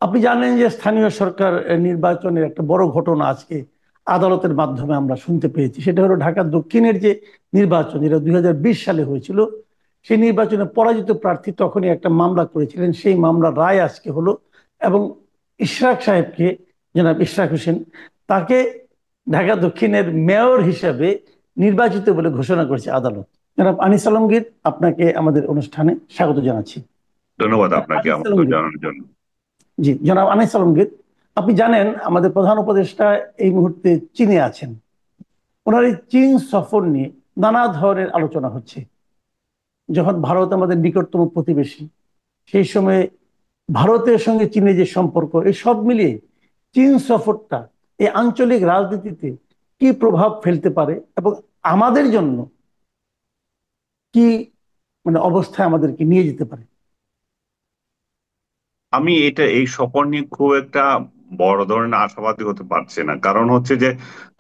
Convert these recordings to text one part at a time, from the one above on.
আপনি জানেন যে স্থানীয় সরকার নির্বাচনের একটা বড় ঘটনা আজকে আদালতের মাধ্যমে আমরা শুনতে পেয়েছি। সেটা হলো ঢাকা দক্ষিণের যে নির্বাচন, যেটা 2020 সালে হয়েছিল। সেই নির্বাচনে পরাজিত প্রার্থী তখনই একটা মামলা করেছিলেন, সেই মামলার রায় আজকে হলো। এবং ইশরাক সাহেবকে, জনাব ইশরাক হোসেন, তাকে ঢাকা দক্ষিণের মেয়র হিসেবে নির্বাচিত বলে ঘোষণা করেছে আদালত। জনাব আনিস আলমগীর, আপনাকে আমাদের অনুষ্ঠানে স্বাগত জানাচ্ছি। ধন্যবাদ আপনাকে আনিস আমন্ত্রণ আলমগীর, জানানোর জন্য। জি জনাব আনিস আলমগীর, আপনি জানেন আমাদের প্রধান উপদেষ্টা এই মুহূর্তে চীনে আছেন। ওনার এই চীন সফর নিয়ে নানা ধরনের আলোচনা হচ্ছে। যখন ভারত আমাদের নিকটতম প্রতিবেশী, সেই সময়ে ভারতের সঙ্গে চীনের যে সম্পর্ক, এই সব মিলিয়ে চীন সফরটা এই আঞ্চলিক রাজনীতিতে কি প্রভাব ফেলতে পারে এবং আমাদের জন্য কি অবস্থায় আমাদেরকে নিয়ে যেতে পারে। আমি এই সফর নিয়ে খুব একটা বড় ধরনের আশাবাদী হতে পারছি না, কারণ হচ্ছে যে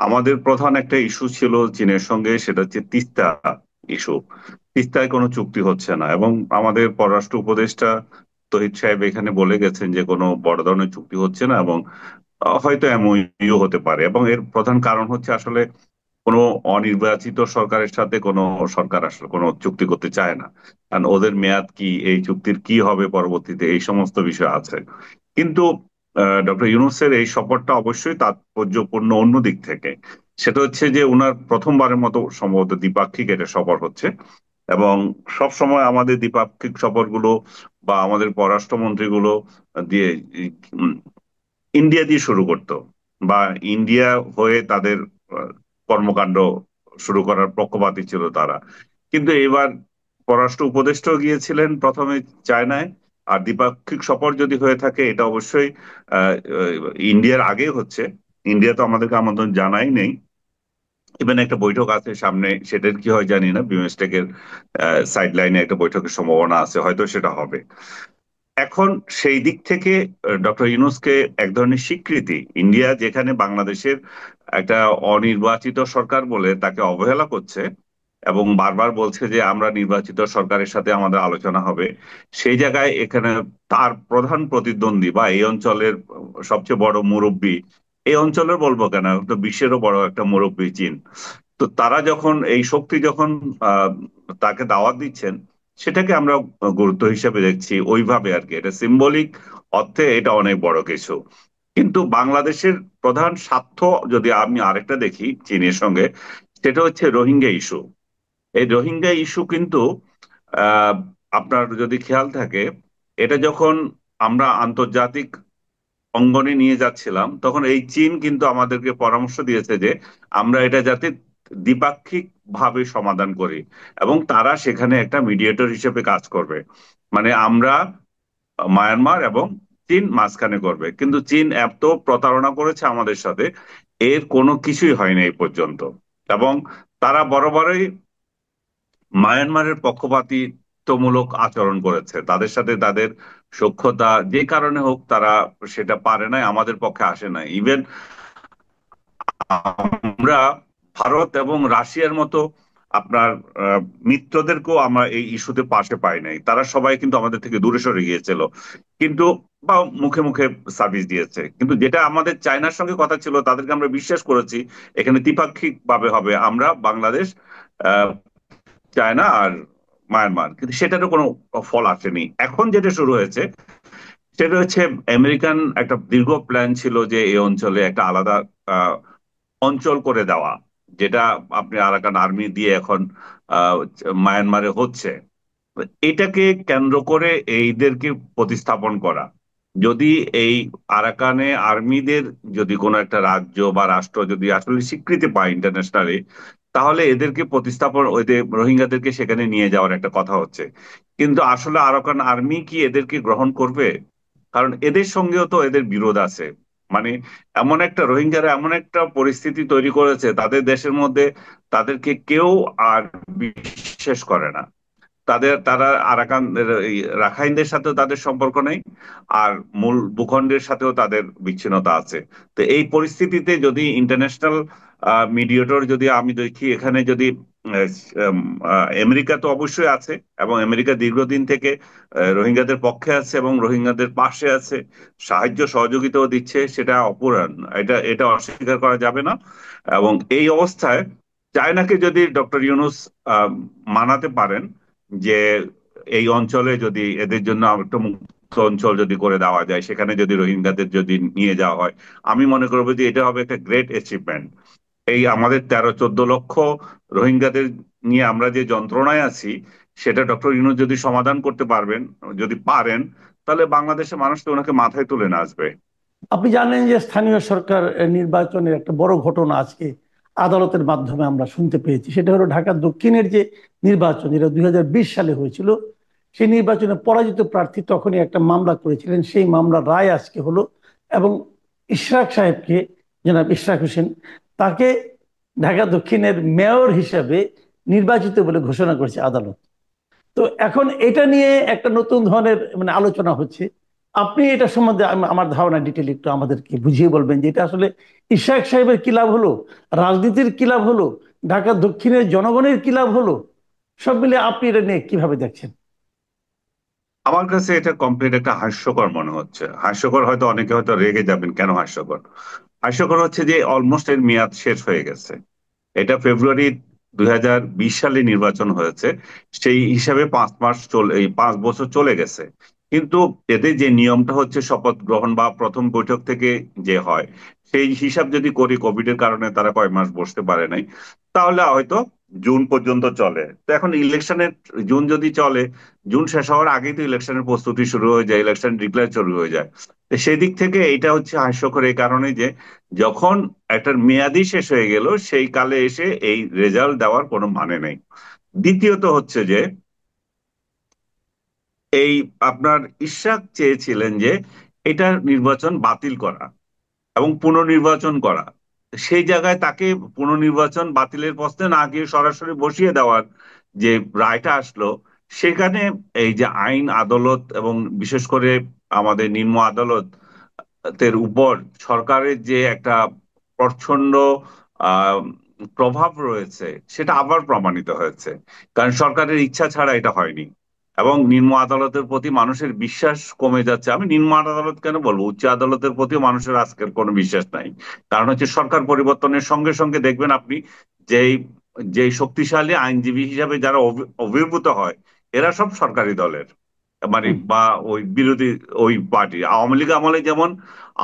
আমাদের প্রধান একটা ইস্যু ছিল চীনের সঙ্গে, সেটা হচ্ছে তিস্তা ইস্যু। তিস্তায় কোনো চুক্তি হচ্ছে না, এবং আমাদের পররাষ্ট্র উপদেষ্টা তহিদ সাহেব এখানে বলে গেছেন যে কোনো বড় ধরনের চুক্তি হচ্ছে না, এবং হয়তো এমওইউ হতে পারে। এবং এর প্রধান কারণ হচ্ছে আসলে কোনো অনির্বাচিত সরকারের সাথে কোনো সরকার আসলে কোনো চুক্তি করতে চায় না, কারণ ওদের মেয়াদ কি, এই চুক্তির কি হবে পরবর্তীতে, এই সমস্ত বিষয় আছে। কিন্তু ডক্টর ইউনূসের এই সফরটা অবশ্যই তাৎপর্যপূর্ণ অন্য দিক থেকে। সেটা হচ্ছে যে উনার প্রথমবারের মতো সম্ভবত দ্বিপাক্ষিক এটা সফর হচ্ছে। এবং সব সময় আমাদের দ্বিপাক্ষিক সফরগুলো বা আমাদের পররাষ্ট্রমন্ত্রীগুলো দিয়ে উম, ইন্ডিয়া দিয়ে শুরু করতো, বা ইন্ডিয়া হয়ে তাদের কর্মকাণ্ড শুরু করার পক্ষপাতী ছিল তারা। কিন্তু এবার পররাষ্ট্র উপদেষ্টাও গিয়েছিলেন প্রথমে চায়নায়। আর দ্বিপাক্ষিক সফর যদি হয়ে থাকে, এটা অবশ্যই আহ, আহ, ইন্ডিয়ার আগে হচ্ছে। ইন্ডিয়া তো আমাদেরকে আমন্ত্রণ জানাই নেই। ইভেন একটা বৈঠক আছে সামনে, সেটার কি হয় জানি না, বিমস্টেকের সাইড লাইনে একটা বৈঠকের সম্ভাবনা আছে, হয়তো সেটা হবে। এখন সেই দিক থেকে ডক্টর ইউনূসকে এক ধরনের স্বীকৃতি, ইন্ডিয়া যেখানে বাংলাদেশের একটা অনির্বাচিত সরকার বলে তাকে অবহেলা করছে এবং বারবার বলছে যে আমরা নির্বাচিত সরকারের সাথে আমাদের আলোচনা হবে, সেই জায়গায় এখানে তার প্রধান প্রতিদ্বন্দ্বী বা এই অঞ্চলের সবচেয়ে বড় মুরব্বী, এই অঞ্চলের বলবো কেন, তো বিশ্বেরও বড় একটা মুরব্বী চীন। তো তারা যখন এই শক্তি যখন আহ, তাকে দাওয়াত দিচ্ছেন, সেটাকে আমরা গুরুত্ব হিসেবে দেখছি ওইভাবে আর কি। এটা সিম্বলিক অর্থে এটা অনেক বড় কিছু। কিন্তু বাংলাদেশের প্রধান স্বার্থ যদি আমি আরেকটা দেখি চীনের সঙ্গে, সেটা হচ্ছে রোহিঙ্গা ইস্যু। এই রোহিঙ্গা ইস্যু কিন্তু আহ আপনার যদি খেয়াল থাকে, এটা যখন আমরা আন্তর্জাতিক অঙ্গনে নিয়ে যাচ্ছিলাম, তখন এই চীন কিন্তু আমাদেরকে পরামর্শ দিয়েছে যে আমরা এটা যাতে দ্বিপাক্ষিক ভাবে সমাধান করি, এবং তারা সেখানে একটা মিডিয়েটর হিসেবে কাজ করবে। মানে আমরা, মায়ানমার এবং চীন মাঝখানে করবে। কিন্তু চীন এত প্রতারণা করেছে আমাদের সাথে, এর কোনো কিছুই হয়নি এই পর্যন্ত। এবং তারা বরাবরই মায়ানমারের পক্ষপাতিত্বমূলক আচরণ করেছে, তাদের সাথে তাদের সখ্যতা যে কারণে হোক তারা সেটা পারে নাই, আমাদের পক্ষে আসে নাই। ইভেন আমরা ভারত এবং রাশিয়ার মতো আপনার আহ, মিত্রদেরকেও আমরা এই ইস্যুতে পাশে পাই নাই, তারা সবাই কিন্তু আমাদের থেকে দূরে সরে গিয়েছিল। কিন্তু বা মুখে মুখে সার্ভিস দিয়েছে, কিন্তু যেটা আমাদের চায়নার সঙ্গে কথা ছিল, তাদেরকে আমরা বিশ্বাস করেছি এখানে দ্বিপাক্ষিক ভাবে হবে, আমরা বাংলাদেশ, আহ, চায়না আর মায়ানমার, কিন্তু সেটারও কোনো ফল আসেনি। এখন যেটা শুরু হয়েছে সেটা হচ্ছে আমেরিকান একটা দীর্ঘ প্ল্যান ছিল যে এই অঞ্চলে একটা আলাদা আহ, অঞ্চল করে দেওয়া, যেটা আপনি আরাকান আর্মি দিয়ে এখন আহ, মায়ানমারে হচ্ছে। এটাকে কেন্দ্র করে এইদেরকে প্রতিস্থাপন করা। যদি এই আরাকানে আর্মিদের যদি কোনো একটা রাজ্য বা রাষ্ট্র যদি আসলে স্বীকৃতি পায় ইন্টারন্যাশনালি, তাহলে এদেরকে প্রতিস্থাপন, ওই রোহিঙ্গাদেরকে সেখানে নিয়ে যাওয়ার একটা কথা হচ্ছে। কিন্তু আসলে আরাকান আর্মি কি এদেরকে গ্রহণ করবে? কারণ এদের সঙ্গেও তো এদের বিরোধ আছে। মানে এমন একটা, রোহিঙ্গারা এমন একটা পরিস্থিতি তৈরি করেছে তাদের দেশের মধ্যে, তাদেরকে কেউ আর বিশ্বাস করে না। তারা আরাকান, এই রাখাইনদের সাথেও তাদের সম্পর্ক নেই, আর মূল ভূখণ্ডের সাথেও তাদের বিচ্ছিন্নতা আছে। তো এই পরিস্থিতিতে যদি ইন্টারন্যাশনাল মিডিয়েটর যদি আমি দেখি, এখানে যদি উম, আমেরিকা তো অবশ্যই আছে, এবং আমেরিকা দীর্ঘদিন থেকে রোহিঙ্গাদের পক্ষে আছে এবং রোহিঙ্গাদের পাশে আছে, সাহায্য সহযোগিতাও দিচ্ছে, সেটা অপরাধ, এটা এটা অস্বীকার করা যাবে না। এবং এই অবস্থায় চায়নাকে যদি ডক্টর ইউনূস আহ, মানাতে পারেন যে এই অঞ্চলে যদি এদের জন্য একটা মুক্ত অঞ্চল যদি করে দেওয়া যায়, সেখানে যদি রোহিঙ্গাদের যদি নিয়ে যাওয়া হয়, আমি মনে করবো যে এটা হবে একটা গ্রেট অ্যাচিভমেন্ট। এই আমাদের 13-14 লক্ষ রোহিঙ্গাদের নিয়ে আমরা যে যন্ত্রণায় আছি, সেটা ডক্টর ইউনূস যদি সমাধান করতে পারবেন, যদি পারেন, তাহলে বাংলাদেশের মানুষ তো ওনাকে মাথায় তুলে নাচবে। আপনি জানেন যে স্থানীয় সরকার নির্বাচনের একটা বড় ঘটনা আজকে আদালতের মাধ্যমে আমরা শুনতে পেয়েছি। সেটা হলো ঢাকা দক্ষিণের যে নির্বাচন, যেটা 2020 সালে হয়েছিল। সেই নির্বাচনে পরাজিত প্রার্থী তখনই একটা মামলা করেছিলেন, সেই মামলার রায় আজকে হলো। এবং ইশরাক সাহেবকে, জনাব ইশরাক হোসেন, তাকে ঢাকা দক্ষিণের মেয়র হিসেবে নির্বাচিত বলে ঘোষণা করেছে আদালত। তো এখন এটা নিয়ে একটা নতুন ধরনের মানে আলোচনা হচ্ছে। আপনি এটা সম্বন্ধে আমার ধারণা ডিটেল একটু আমাদেরকে বুঝিয়ে বলবেন যে এটা আসলে ইশাক সাহেবের কি লাভ হলো, রাজনীতির কি লাভ হলো, ঢাকা দক্ষিণের জনগণের কি লাভ হলো, সব মিলে আপনি এটা নিয়ে কিভাবে দেখছেন? আমার কাছে এটা কমপ্লিট একটা হাস্যকর মনে হচ্ছে। হাস্যকর, হয়তো অনেকে হয়তো রেগে যাবেন, কেন হাস্যকর? হাস্যকর হচ্ছে যে অলমোস্ট এর মেয়াদ শেষ হয়ে গেছে। এটা ফেব্রুয়ারি 2020 সালে নির্বাচন হয়েছে, সেই হিসাবে 5 মাস চলে, এই 5 বছর চলে গেছে। কিন্তু এতে যে নিয়মটা হচ্ছে শপথ গ্রহণ বা প্রথম বৈঠক থেকে যে হয়, সেই হিসাব যদি করি, কোভিড এর কারণে তারা কয় মাস বসতে পারে নাই, তাহলে হয়তো জুন পর্যন্ত চলে। তো এখন ইলেকশনের, জুন যদি চলে, জুন শেষ হওয়ার আগেই তো ইলেকশনের প্রস্তুতি শুরু হয়ে যায়, ইলেকশন ডিক্লেয়ার শুরু হয়ে যায়। তো সেই দিক থেকে এটা হচ্ছে হাস্যকর এই কারণে যে যখন একটা মেয়াদই শেষ হয়ে গেল, সেই কালে এসে এই রেজাল্ট দেওয়ার কোনো মানে নেই। দ্বিতীয়ত হচ্ছে যে এই আপনার ইশরাক চেয়েছিলেন যে এটা নির্বাচন বাতিল করা এবং পুনর্নির্বাচন করা। সেই জায়গায় তাকে পুনর্নির্বাচন বাতিলের প্রশ্নে না গিয়ে সরাসরি বসিয়ে দেওয়ার যে রায়টা আসলো, সেখানে এই যে আইন আদালত এবং বিশেষ করে আমাদের নিম্ন আদালত তের উপর সরকারের যে একটা প্রচন্ড আহ প্রভাব রয়েছে, সেটা আবার প্রমাণিত হয়েছে। কারণ সরকারের ইচ্ছা ছাড়া এটা হয়নি, এবং নিম্ন আদালতের প্রতি মানুষের বিশ্বাস কমে যাচ্ছে। আমি নিম্ন আদালত কেন বলবো, উচ্চ আদালতের প্রতিও মানুষের আজকের কোনো বিশ্বাস নাই। কারণ হচ্ছে সরকার পরিবর্তনের সঙ্গে সঙ্গে দেখবেন আপনি, যেই যেই শক্তিশালী আইনজীবী হিসাবে যারা আবির্ভূত হয়, এরা সব সরকারি দলের, মানে হুম। বা ওই বিরোধী, ওই পার্টি। আওয়ামী লীগ আমলে যেমন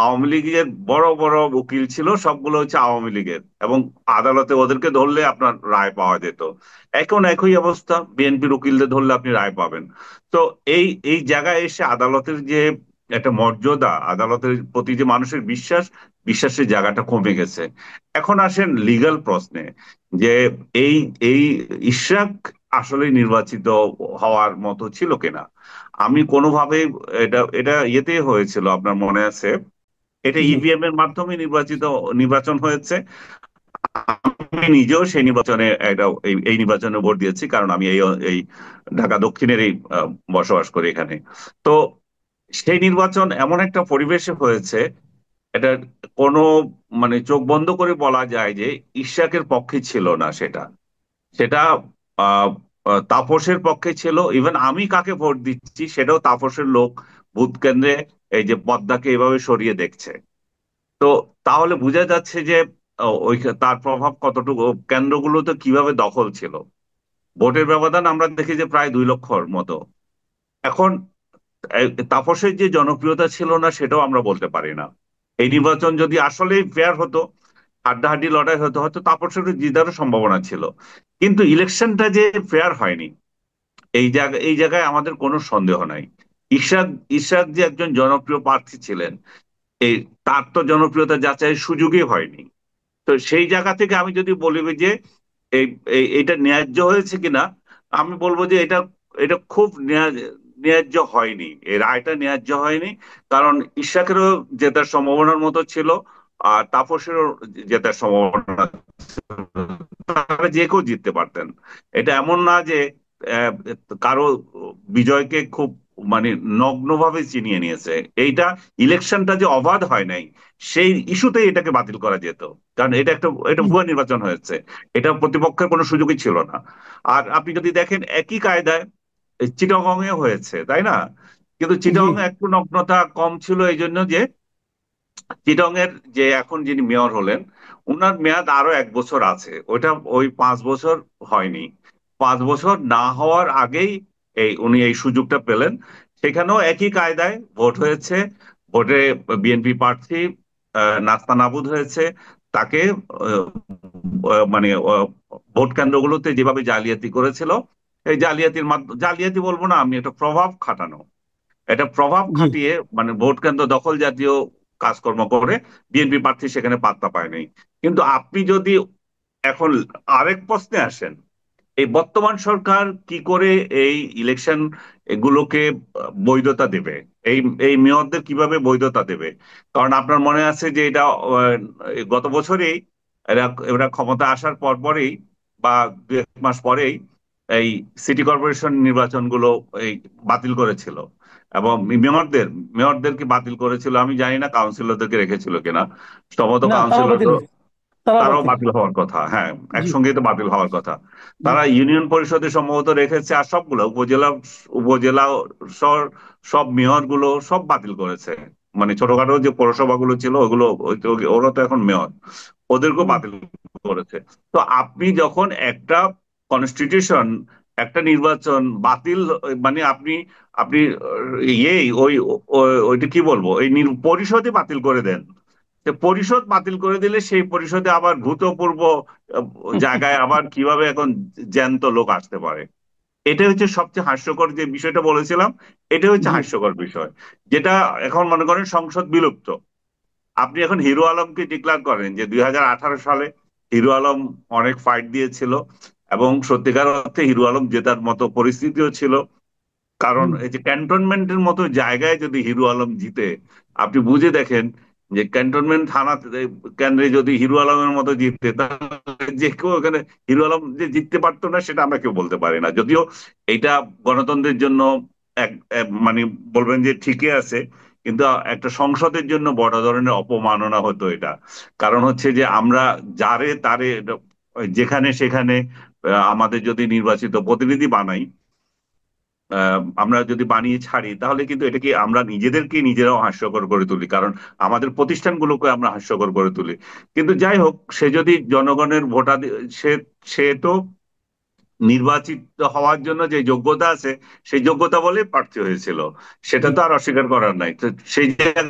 আওয়ামী লীগের বড় বড় উকিল ছিল, সবগুলো হচ্ছে আওয়ামী লীগের, এবং আদালতে ওদেরকে ধরলে আপনার রায় পাওয়া যেত। এখন একই অবস্থা, বিএনপির উকিলদের ধরলে আপনি রায় পাবেন। তো এই এই জায়গায় এসে আদালতের যে একটা মর্যাদা, আদালতের প্রতি যে মানুষের বিশ্বাস, বিশ্বাসের জায়গাটা কমে গেছে। এখন আসেন লিগ্যাল প্রশ্নে, যে এই এই ইশরাক আসলে নির্বাচিত হওয়ার মতো ছিল কিনা। আমি কোনোভাবে, এটা এটা ইয়েতে হয়েছিল, আপনার মনে আছে, এটা জি। ইভিএম এর মাধ্যমে নির্বাচন হয়েছে। আমি নিজেও সেই নির্বাচনে একটা এই নির্বাচনে ভোট দিয়েছি, কারণ আমি এই এই ঢাকা দক্ষিণের এই বসবাস করি এখানে। তো সেই নির্বাচন এমন একটা পরিবেশে হয়েছে, এটা কোনো, মানে চোখ বন্ধ করে বলা যায় যে ইশরাকের পক্ষে ছিল না সেটা। সেটা আহ তাপসের পক্ষে ছিল। ইভেন আমি কাকে ভোট দিচ্ছি সেটাও তাপসের লোক ভোট কেন্দ্রে এই যে পদ্মাকে এভাবে সরিয়ে দেখছে। তো তাহলে বোঝা যাচ্ছে যে ওই তার প্রভাব কতটুকু, কেন্দ্রগুলোতে কিভাবে দখল ছিল। ভোটের ব্যবধান আমরা দেখি যে প্রায় 2 লক্ষর মতো। এখন তাপসের যে জনপ্রিয়তা ছিল না, সেটাও আমরা বলতে পারি না। এই নির্বাচন যদি আসলেই ফেয়ার হতো, হাড্ডাহাড্ডি লড়াই হতো, হয়তো তাপসের জিতারও সম্ভাবনা ছিল। কিন্তু ইলেকশনটা যে ফেয়ার হয়নি, এই জায়গায় আমাদের কোনো সন্দেহ নাই। ইশরাক ইশরাক যে একজন জনপ্রিয় প্রার্থী ছিলেন, এই তার তো জনপ্রিয়তা যাচাইয়ের সুযোগই হয়নি। তো সেই জায়গা থেকে আমি যদি বলি যে এই এটা ন্যায্য হয়েছে কিনা, আমি বলবো যে এটা এটা খুব ন্যায্য হয়নি, এই রায়টা ন্যায্য হয়নি। কারণ ইশরাকেরও জেতার সম্ভাবনার মতো ছিল, আর তাপসেরও জেতার সম্ভাবনা, তারা যে কেউ জিততে পারতেন। এটা এমন না যে আহ, কারো বিজয়কে খুব মানে নগ্নভাবে চিনিয়ে নিয়েছে। এইটা ইলেকশনটা যে অবাধ হয় নাই সেই ইস্যুতেই এটাকে বাতিল করা যেত, কারণ এটা ভুয়া নির্বাচন হয়েছে, এটা প্রতিপক্ষের কোনো সুযোগই ছিল না। আর আপনি যদি দেখেন একই কায়দায় চিটাগং এ হয়েছে, তাই না? কিন্তু জি চিটাগং এ একটু নগ্নতা কম ছিল এই জন্য যে চিটং এর যে এখন যিনি মেয়র হলেন, উনার মেয়াদ আরো 1 বছর আছে, ওইটা ওই 5 বছর হয়নি। 5 বছর না হওয়ার আগেই উনি এই সুযোগটা পেলেন। সেখানেও একই কায়দায় ভোট হয়েছে। ভোটে বিএনপি প্রার্থী নাস্তানাবুদ হয়েছে। তাকে আহ, মানে ভোট কেন্দ্রগুলোতে যেভাবে জালিয়াতি করেছিল, এই জালিয়াতি বলবো না আমি, এটা প্রভাব খাটানো, এটা প্রভাব জি খাটিয়ে মানে ভোট কেন্দ্র দখল জাতীয় কাজকর্ম করে বিএনপি প্রার্থী সেখানে পাত্তা পায়নি। কিন্তু আপনি যদি এখন আরেক প্রশ্নে আসেন, এই বর্তমান সরকার কি করে এই ইলেকশন এগুলোকে বৈধতা দেবে, এই এই মেয়রদের কিভাবে বৈধতা দেবে? কারণ আপনার মনে আছে যে এটা গত বছরেই এরা এরা ক্ষমতা আসার পরেই বা 2 এক মাস পরেই এই সিটি কর্পোরেশন নির্বাচনগুলো এই বাতিল করেছিল। এবং মেয়রদেরকে বাতিল করেছিল, আমি জানি না কাউন্সিলরদেরকে রেখেছিল কিনা, সম্ভবত না, তারা কাউন্সিলর, বাতিল হয়েছে, তারা তারাও বাতিল। বাতিল হওয়ার কথা। হ্যাঁ, জি একসঙ্গেই তো বাতিল হওয়ার কথা। জি তারা ইউনিয়ন পরিষদে সম্ভবত রেখেছে, আর সবগুলো উপজেলা শহর সব মেয়র গুলো সব বাতিল করেছে। মানে ছোটখাটো যে পৌরসভাগুলো ছিল ওগুলো ওরা তো এখন মেয়র, ওদেরকেও হুম, বাতিল করেছে। তো আপনি যখন একটা কনস্টিটিউশন, একটা নির্বাচন বাতিল, মানে আপনি আপনি ওইটা কি বলবো, পরিষদই বাতিল করে দেন। তো পরিষদ বাতিল করে দিলে সেই পরিষদে আবার ভূতপূর্ব আহ, জায়গায় আবার কিভাবে এখন জ্যান্ত লোক আসতে পারে? এটা হচ্ছে সবচেয়ে হাস্যকর যে বিষয়টা বলেছিলাম। এটা হচ্ছে জি হাস্যকর বিষয়, যেটা এখন মনে করেন সংসদ বিলুপ্ত। আপনি এখন হিরো আলমকে ডিক্লেয়ার করেন যে 2018 সালে হিরো আলম অনেক ফাইট দিয়েছিল, এবং সত্যিকার অর্থে হিরো আলম জেতার মতো পরিস্থিতিও ছিল। কারণ হুম। এই যে ক্যান্টনমেন্টের মতো জায়গায় যদি হিরো আলম জিতে, আপনি বুঝে দেখেন যে ক্যান্টনমেন্ট থানা কেন্দ্রে যদি হিরো আলমের মতো জিততে, তাহলে যে কেউ এখানে হিরো আলম যে জিততে পারতো না সেটা আমরা কেউ বলতে পারি না। যদিও এটা গণতন্ত্রের জন্য মানে বলবেন যে ঠিকই আছে, কিন্তু একটা সংসদের জন্য বড় ধরনের অপমাননা হতো এটা। কারণ হচ্ছে যে আমরা যারে তারে যেখানে সেখানে আমাদের যদি নির্বাচিত প্রতিনিধি বানাই, আমরা যদি বানিয়ে ছাড়ি, তাহলে কিন্তু এটাকে আমরা নিজেদেরকে নিজেরাও হাস্যকর করে তুলি, কারণ আমাদের প্রতিষ্ঠানগুলোকে আমরা হাস্যকর করে তুলি। কিন্তু যাই হোক, সে যদি জনগণের সে সে তো নির্বাচিত হওয়ার জন্য যে যোগ্যতা আছে, সেই যোগ্যতা বলে প্রার্থী হয়েছিল, সেটা জি তো আর অস্বীকার করার নাই। তো সেই জায়গায়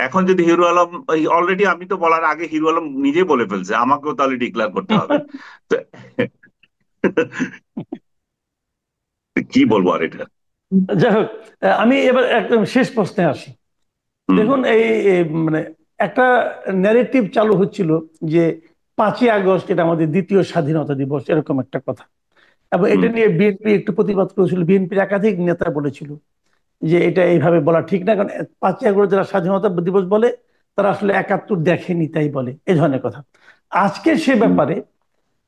এখন যদি হিরো আলম, অলরেডি আমি তো বলার আগে হিরো আলম নিজেই বলে ফেলছে আমাকেও তাহলে ডিক্লেয়ার করতে হবে। তো কি বলবো আর এটা। যাই হোক, আমি এবার একদম শেষ প্রশ্নে আসি। হুম। দেখুন, মানে একটা ন্যারেটিভ চালু হচ্ছিল যে 5ই আগস্ট এটা আমাদের দ্বিতীয় স্বাধীনতা দিবস, এরকম একটা কথা। এবং এটা হুম। নিয়ে বিএনপি একটু প্রতিবাদ করেছিল, বিএনপির একাধিক নেতা বলেছিল যে এটা এইভাবে বলা ঠিক না, কারণ 5ই আগস্ট যারা স্বাধীনতা দিবস বলে তারা আসলে 71 দেখেনি তাই বলে, এই ধরনের কথা। আজকে সে হুম। ব্যাপারে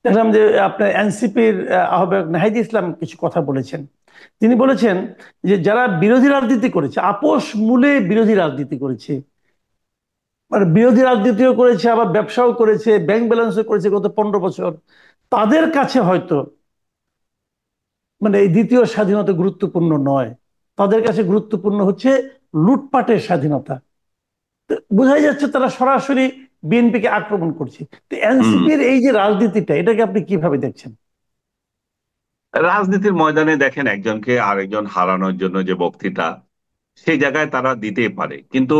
দেখলাম যে আপনার এনসিপির আহ্বায়ক নাহিদ ইসলাম কিছু কথা বলেছেন। তিনি বলেছেন যে যারা বিরোধী রাজনীতি করেছে, আপোষ মূলে বিরোধী রাজনীতি করেছে, মানে বিরোধী রাজনীতিও করেছে, আবার ব্যবসাও করেছে, ব্যাংক ব্যালেন্সও করেছে গত 15 বছর, তাদের কাছে হয়তো মানে এই দ্বিতীয় স্বাধীনতা গুরুত্বপূর্ণ নয়। তাদের কাছে গুরুত্বপূর্ণ হচ্ছে লুটপাটের স্বাধীনতা। তো বোঝাই যাচ্ছে তারা সরাসরি বিএনপিকে আক্রমণ করছে। তো হুম। এনসিপির এই যে রাজনীতিটা, এটাকে আপনি কিভাবে দেখছেন? রাজনীতির ময়দানে দেখেন, একজনকে আরেকজন হারানোর জন্য যে বক্তৃতা, সেই জায়গায় তারা দিতেই পারে, কিন্তু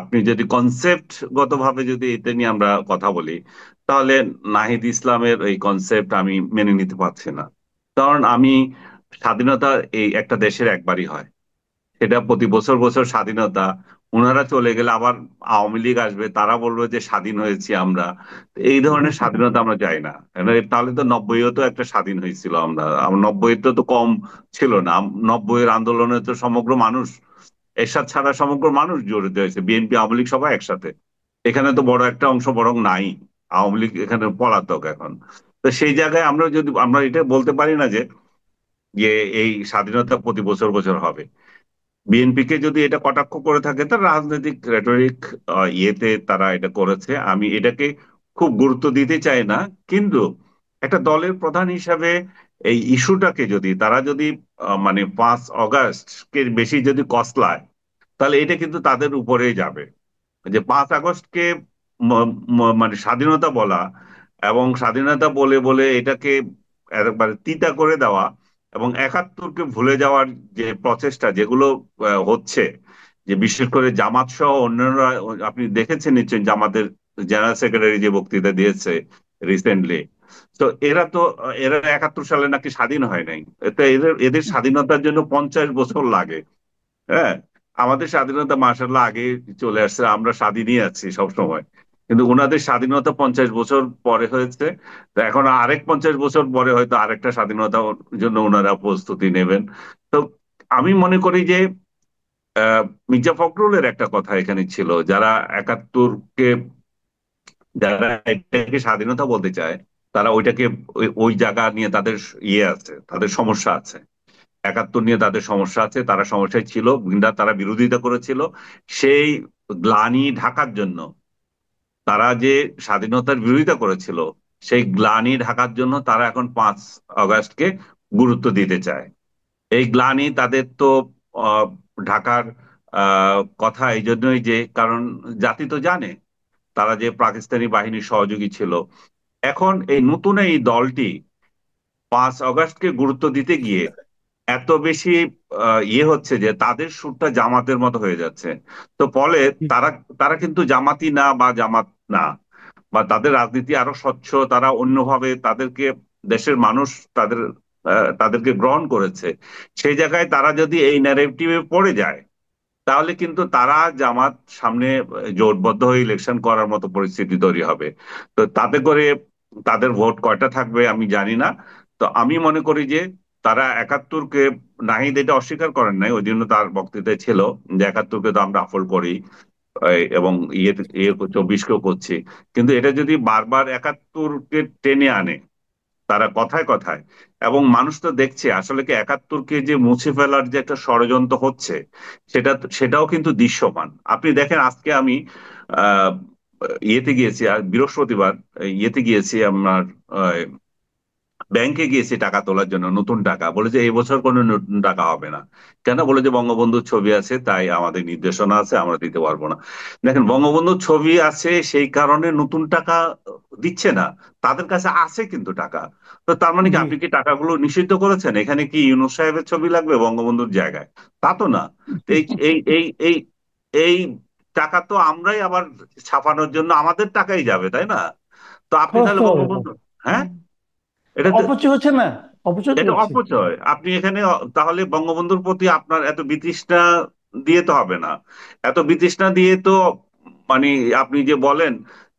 আপনি যদি কনসেপ্ট গত ভাবে যদি এটা নিয়ে আমরা কথা বলি, তাহলে নাহিদ ইসলামের এই কনসেপ্ট আমি মেনে নিতে পারছি না। কারণ স্বাধীনতা এই একটা দেশের একবারই হয়, সেটা প্রতি বছর বছর স্বাধীনতা। ওনারা চলে গেলে আবার আওয়ামী লীগ আসবে, তারা বলবে যে স্বাধীন হয়েছি আমরা। তো এই ধরনের স্বাধীনতা আমরা চাই না। তাহলে তো 90-এও তো একটা স্বাধীন হয়েছিল, আমরা 90-এর তো কম ছিল না। 90-এর আন্দোলনে তো সমগ্র মানুষ, এরশাদ ছাড়া সমগ্র মানুষ জড়িত হয়েছে, বিএনপি আওয়ামী লীগ সবাই একসাথে। এখানে তো বড় একটা অংশ বরং নাই, আওয়ামী লীগ এখানে পলাতক এখন। তো সেই জায়গায় আমরা এটা বলতে পারি না যে যে এই স্বাধীনতা প্রতি বছর বছর হবে। বিএনপি কে যদি এটা কটাক্ষ করে থাকে, তার রাজনৈতিক রেটরিক ইয়েতে তারা এটা করেছে, আমি এটাকে খুব গুরুত্ব দিতে চাই না। কিন্তু একটা দলের প্রধান হিসাবে এই ইস্যুটাকে যদি তারা যদি মানে 5 অগাস্ট কে বেশি যদি কসলায়, তাহলে এটা কিন্তু তাদের উপরেই যাবে। যে 5 আগস্টকে মানে স্বাধীনতা বলা, এবং স্বাধীনতা বলে বলে এটাকে একবারে তিতা করে দেওয়া, এবং 71কে ভুলে যাওয়ার যে প্রচেষ্টা যেগুলো হচ্ছে, যে বিশেষ করে জামাত সহ অন্যান্যরা, আপনি দেখেছেন নিশ্চয়ই জামাতের জেনারেল সেক্রেটারি যে বক্তৃতা দিয়েছে রিসেন্টলি। তো এরা 71 সালে নাকি স্বাধীন হয় নাই। তো এদের এদের স্বাধীনতার জন্য 50 বছর লাগে। হ্যাঁ, আমাদের স্বাধীনতা মাশাআল্লাহ আগে চলে আসছে, আমরা স্বাধীনই আছি সব সময়। কিন্তু ওনাদের স্বাধীনতা 50 বছর পরে হয়েছে। তো এখন আরেক 50 বছর পরে হয়তো আরেকটা স্বাধীনতার জন্য ওনারা প্রস্তুতি নেবেন। তো আমি মনে করি যে আহ, মির্জা ফখরুলের একটা কথা এখানে ছিল, একাত্তরকে যারা এটাকে স্বাধীনতা বলতে চায়, তারা ওইটাকে ওই জায়গা নিয়ে তাদের ইয়ে আছে, তাদের সমস্যা আছে। 71 নিয়ে তাদের সমস্যা আছে, তারা সমস্যায় ছিল, তারা বিরোধিতা করেছিল। সেই গ্লানি ঢাকার জন্য, তারা যে স্বাধীনতার বিরোধিতা করেছিল, সেই গ্লানি ঢাকার জন্য তারা এখন 5 আগস্টকে গুরুত্ব দিতে চায়। এই গ্লানি তাদের তো আহ, ঢাকার কথা এই জন্যই যে, কারণ জাতি তো জানে তারা যে পাকিস্তানি বাহিনীর সহযোগী ছিল। এখন এই নতুন এই দলটি 5 আগস্টকে গুরুত্ব দিতে গিয়ে এত বেশি ইয়ে হচ্ছে যে তাদের সুরটা জামাতের মতো হয়ে যাচ্ছে। তো ফলে তারা তারা কিন্তু জামাতি না বা জামাত না, বা তাদের রাজনীতি আরো স্বচ্ছ, তারা অন্যভাবে তাদেরকে দেশের মানুষ তাদের তাদেরকে গ্রহণ করেছে। সেই জায়গায় তারা যদি এই ন্যারেটিভে পড়ে যায়, তাহলে কিন্তু তারা জামাত সামনে জোটবদ্ধ হয়ে ইলেকশন করার মতো পরিস্থিতি তৈরি হবে। তো তাতে করে তাদের ভোট কয়টা থাকবে আমি জানি না। তো আমি মনে করি যে তারা 71কে, নাহিদ এটা অস্বীকার করেন নাই, ওই জন্য তার বক্তৃতায় ছিল যে 71কে তো আমরা আফল করি, এবং ইয়ে 24কেও করছি। কিন্তু এটা যদি বারবার 71কে টেনে আনে তারা কথায় কথায়, এবং মানুষ তো দেখছে আসলে কি 71কে যে মুছে ফেলার যে একটা ষড়যন্ত্র হচ্ছে, সেটাও কিন্তু দৃশ্যমান। আপনি দেখেন আজকে আমি আহ ইয়েতে গিয়েছি, আর বৃহস্পতিবার ইয়েতে গিয়েছি আপনার ব্যাংকে গিয়েছি টাকা তোলার জন্য, নতুন টাকা। বলে যে এই বছর কোনো নতুন টাকা হবে না। কেন? বলে যে বঙ্গবন্ধুর ছবি আছে, তাই আমাদের নির্দেশনা আছে, আমরা দিতে পারবো না। দেখেন, বঙ্গবন্ধুর ছবি আছে সেই কারণে নতুন টাকা দিচ্ছে না। তাদের কাছে আছে কিন্তু টাকা। তো তার মানে কি, জি। আপনি কি টাকাগুলো নিষিদ্ধ করেছেন? এখানে কি ইউনূস সাহেবের ছবি লাগবে বঙ্গবন্ধুর জায়গায়? তা তো না। তো এই এই এই এই এই টাকা তো আমরাই আবার ছাপানোর জন্য আমাদের টাকাই যাবে, তাই না? তো আপনি খরচ তাহলে তো বঙ্গবন্ধু, হ্যাঁ, এটা অপচয় হচ্ছে না, অপচয় তো এটা হচ্ছে। অপচয়। আপনি এখানে তাহলে বঙ্গবন্ধুর প্রতি আপনার এত বিতৃষ্ণা দিয়ে তো হবে না। এত বিতৃষ্ণা দিয়ে তো মানে আপনি যে বলেন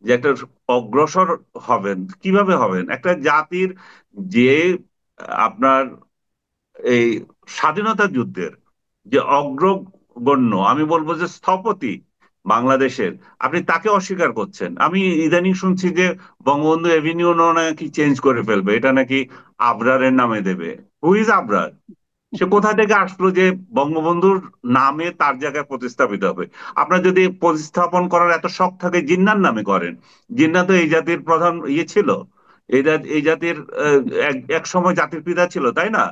যে একটা অগ্রসর হবেন, কিভাবে হবেন একটা জাতির যে আপনার এই স্বাধীনতা যুদ্ধের যে অগ্রগণ্য, আমি বলবো যে স্থপতি বাংলাদেশের, আপনি তাকে অস্বীকার করছেন। আমি ইদানিং শুনছি যে বঙ্গবন্ধু এভিনিউ নাকি চেঞ্জ করে ফেলবে, এটা নাকি আবরারের নামে দেবে। Who is Abrar? সে কোথা থেকে আসলো যে বঙ্গবন্ধুর নামে তার জায়গায় প্রতিস্থাপিত হবে? আপনার যদি প্রতিস্থাপন করার এত শখ থাকে, জিন্নার নামে করেন। জিন্না তো এই জাতির প্রধান ইয়ে ছিল, এই জাতির এক সময় জাতির পিতা ছিল, তাই না?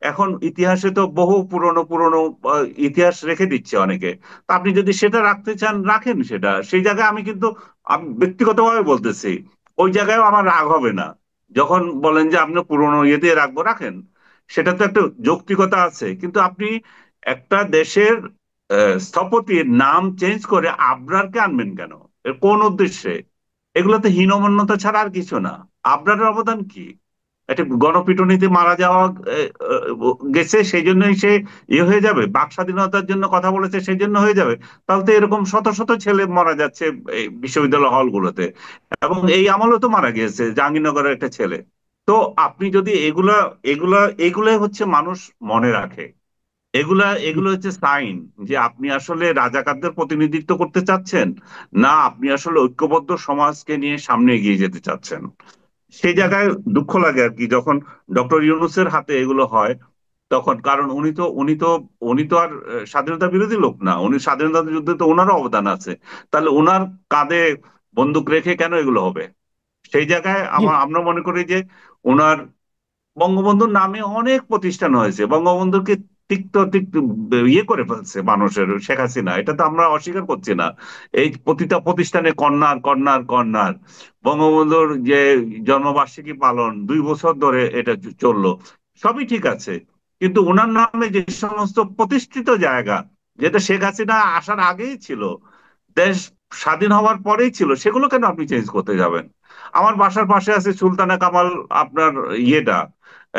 এখন ইতিহাসে তো বহু পুরনো পুরনো ইতিহাস রেখে দিচ্ছে অনেকে। তা আপনি যদি সেটা রাখতে চান, রাখেন সেটা। সেই জায়গায় আমি ব্যক্তিগতভাবে বলতেছি, ওই জায়গায় আমার রাগ হবে না। যখন বলেন যে আপনি পুরনো ইয়েতে রাখবো, রাখেন। সেটা তো একটা যৌক্তিকতা আছে। কিন্তু আপনি একটা দেশের স্থপতির নাম চেঞ্জ করে আবরারকে আনবেন কেন? এর কোন উদ্দেশ্যে? এগুলো তো হীনমন্যতা ছাড়া আর কিছু না। আবরারের অবদান কি? একটা গণপিটুনিতে মারা যাওয়া গেছে, সেই জন্যই সে ইয়ে হয়ে যাবে? বাক স্বাধীনতার জন্য কথা বলেছে সেই জন্য হয়ে যাবে? তাহলে তো এরকম শত শত ছেলে মারা যাচ্ছে এই বিশ্ববিদ্যালয় হলগুলোতে। এবং এই আমলে তো মারা গিয়েছে জাহাঙ্গীরনগরের একটা ছেলে। তো আপনি যদি এগুলা এগুলা এগুলাই হচ্ছে মানুষ মনে রাখে। এগুলো হচ্ছে সাইন যে আপনি আসলে রাজাকারদের প্রতিনিধিত্ব করতে চাচ্ছেন, না আপনি আসলে ঐক্যবদ্ধ সমাজকে নিয়ে সামনে এগিয়ে যেতে চাচ্ছেন। সেই জায়গায় দুঃখ লাগে আর কি, যখন ডক্টর ইউনূসের হাতে এগুলো হয়। তখন, কারণ উনি তো আর স্বাধীনতা বিরোধী লোক না, উনি স্বাধীনতা যুদ্ধে তো ওনারও অবদান আছে। তাহলে ওনার কাঁধে বন্দুক রেখে কেন এগুলো হবে? সেই জায়গায় জি। আমরা মনে করি যে ওনার বঙ্গবন্ধুর নামে অনেক প্রতিষ্ঠান হয়েছে, বঙ্গবন্ধুকে তিক্ত তিক্ত ইয়ে করে ফেলছে মানুষের শেখ হাসিনা, এটা তো আমরা অস্বীকার করছি না। এই প্রতিটা প্রতিষ্ঠানে কর্নার কর্নার কর্নার, বঙ্গবন্ধুর যে জন্মবার্ষিকী পালন 2 বছর ধরে এটা চললো, সবই ঠিক আছে। কিন্তু ওনার নামে যে সমস্ত প্রতিষ্ঠিত জায়গা, যেটা শেখ হাসিনা আসার আগেই ছিল, দেশ স্বাধীন হওয়ার পরেই ছিল, সেগুলো কেন আপনি চেঞ্জ করতে যাবেন? আমার বাসার পাশে আছে সুলতানা কামাল, আপনার ইয়েটা,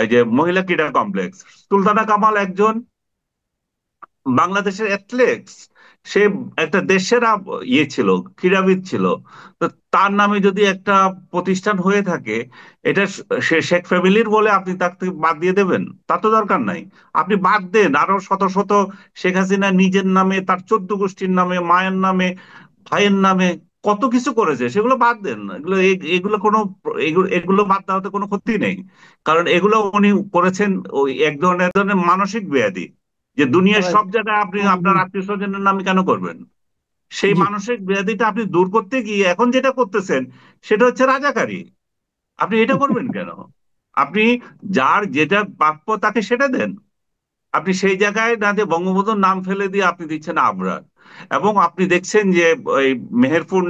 এই যে মহিলা ক্রীড়া কমপ্লেক্স। সুলতানা কামাল একজন বাংলাদেশের অ্যাথলেটস, সে একটা দেশের ইয়ে ছিল, ক্রীড়াবিদ ছিল। তো তার নামে যদি একটা প্রতিষ্ঠান হয়ে থাকে, এটা সে শেখ ফ্যামিলির বলে আপনি তাকে বাদ দিয়ে দেবেন? তা তো দরকার নাই। আপনি বাদ দেন, আরো শত শত শেখ হাসিনা নিজের নামে, তার 14 গোষ্ঠীর নামে, মায়ের নামে, ভাইয়ের নামে কত কিছু করেছে, সেগুলো বাদ দেন। এগুলো এগুলো কোনো, এগুলো বাদ দেওয়াতে কোনো ক্ষতি নেই। কারণ এগুলো উনি করেছেন ওই এক ধরনের মানসিক ব্যাধি, যে দুনিয়ার রাইট। সব জায়গায় আপনি হুম, আপনার হুম। আত্মীয় স্বজনের নামে কেন করবেন? সেই জি। মানসিক ব্যাধিটা আপনি দূর করতে গিয়ে এখন যেটা করতেছেন, সেটা হচ্ছে রাজাকারী। আপনি এটা করবেন কেন? আপনি যার যেটা প্রাপ্য তাকে সেটা দেন। আপনি সেই জায়গায় না যে বঙ্গবন্ধুর নাম ফেলে দিয়ে আপনি দিচ্ছেন আবরার। এবং আপনি দেখছেন যে ওই মেহেরপুর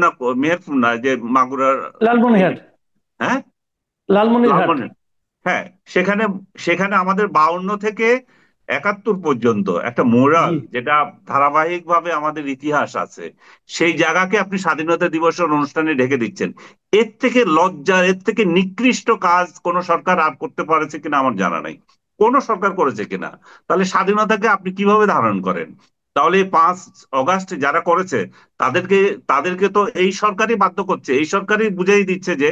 না, যে মাগুরার, লালমনিরহাট। হ্যাঁ, লালমনিরহাট। লালমনি, হ্যাঁ, সেখানে সেখানে আমাদের 52 থেকে 71 পর্যন্ত একটা জি। মোরাল, যেটা ধারাবাহিক ভাবে আমাদের ইতিহাস আছে, সেই জায়গাকে আপনি স্বাধীনতা দিবসের অনুষ্ঠানে ঢেকে দিচ্ছেন। এর থেকে লজ্জার, এর থেকে নিকৃষ্ট কাজ কোন সরকার আর করতে পারেছে কিনা আমার জানা নাই, কোন সরকার করেছে কিনা। তাহলে স্বাধীনতাকে আপনি কিভাবে ধারণ করেন? তাহলে এই 5 আগস্ট যারা করেছে, তাদেরকে তাদেরকে তো এই সরকারই বাধ্য করছে, এই সরকারই বুঝাই দিচ্ছে যে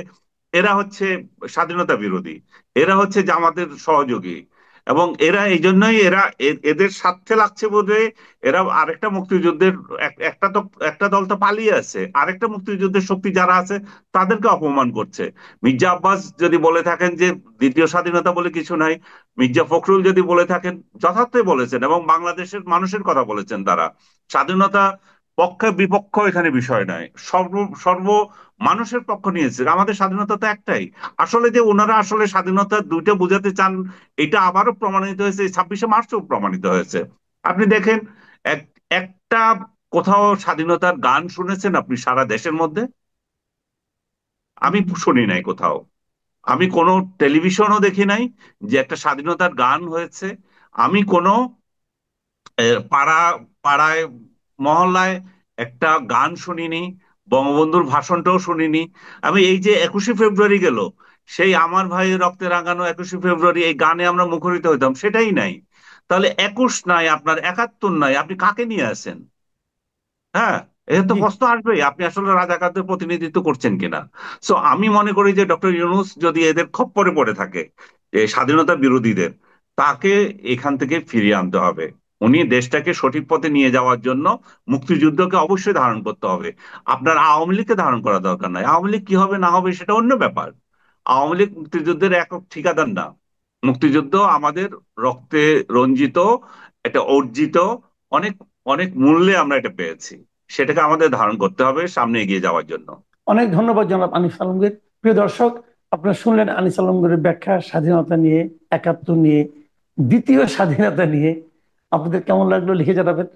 এরা হচ্ছে স্বাধীনতা বিরোধী, এরা হচ্ছে জামাতের সহযোগী। এবং এরা এই জন্যই এরা এদের স্বার্থে লাগছে বলে এরা আরেকটা মুক্তিযুদ্ধের একটা তো, একটা দল তো পালিয়ে আছে, আরেকটা মুক্তিযুদ্ধের শক্তি যারা আছে তাদেরকে অপমান করছে। মির্জা আব্বাস যদি বলে থাকেন যে দ্বিতীয় স্বাধীনতা বলে কিছু নাই, মির্জা ফখরুল যদি বলে থাকেন, যথার্থই বলেছেন, এবং বাংলাদেশের মানুষের কথা বলেছেন তারা। স্বাধীনতা পক্ষে বিপক্ষ এখানে বিষয় নয়, সর্ব সর্ব মানুষের পক্ষ নিয়েছে। আমাদের স্বাধীনতা তো একটাই। আসলে যে ওনারা আসলে স্বাধীনতা দুইটা বোঝাতে চান, এটা আবারও প্রমাণিত হয়েছে, 26শে মার্চও প্রমাণিত হয়েছে। আপনি দেখেন, এক একটা কোথাও স্বাধীনতার গান শুনেছেন আপনি সারা দেশের মধ্যে? আমি হুম। শুনি নাই কোথাও। আমি কোনো টেলিভিশনও দেখি নাই যে একটা স্বাধীনতার গান হয়েছে। আমি কোনো পাড়া পাড়ায়, মহল্লায় একটা গান শুনিনি, বঙ্গবন্ধুর ভাষণটাও শুনিনি। আমি এই যে 21শে ফেব্রুয়ারি গেল, সেই আমার ভাই রক্তে রাঙানো 21শে ফেব্রুয়ারি, এই গানে আমরা মুখরিত হইতাম, সেটাই নাই। তাহলে 21 নাই, আপনার 71 নাই, আপনি কাকে নিয়ে আসেন? হ্যাঁ, এর তো জি। প্রশ্ন আসবেই, আপনি আসলে রাজাকারদের প্রতিনিধিত্ব করছেন কিনা। সো আমি মনে করি যে ডক্টর ইউনূস যদি এদের খপ্পরে পড়ে থাকে, এই স্বাধীনতা বিরোধীদের, তাকে এখান থেকে ফিরিয়ে আনতে হবে। উনি দেশটাকে সঠিক পথে নিয়ে যাওয়ার জন্য মুক্তিযুদ্ধকে অবশ্যই ধারণ করতে হবে। আপনার আওয়ামী লীগকে ধারণ করা দরকার নাই। আওয়ামী লীগ কি হবে না হবে সেটা অন্য ব্যাপার। আওয়ামী লীগ মুক্তিযুদ্ধের একক ঠিকাদার না। মুক্তিযুদ্ধ আমাদের রক্তে রঞ্জিত, এটা অর্জিত, অনেক অনেক মূল্যে আমরা এটা পেয়েছি। সেটাকে আমাদের ধারণ করতে হবে সামনে এগিয়ে যাওয়ার জন্য। অনেক ধন্যবাদ জনাব আনিস আলমগীর। প্রিয় দর্শক, আপনারা শুনলেন আনিস আলমগীরের ব্যাখ্যা স্বাধীনতা নিয়ে, 71 নিয়ে, দ্বিতীয় স্বাধীনতা নিয়ে। আপনাদের কেমন লাগলো লিখে জানাবেন।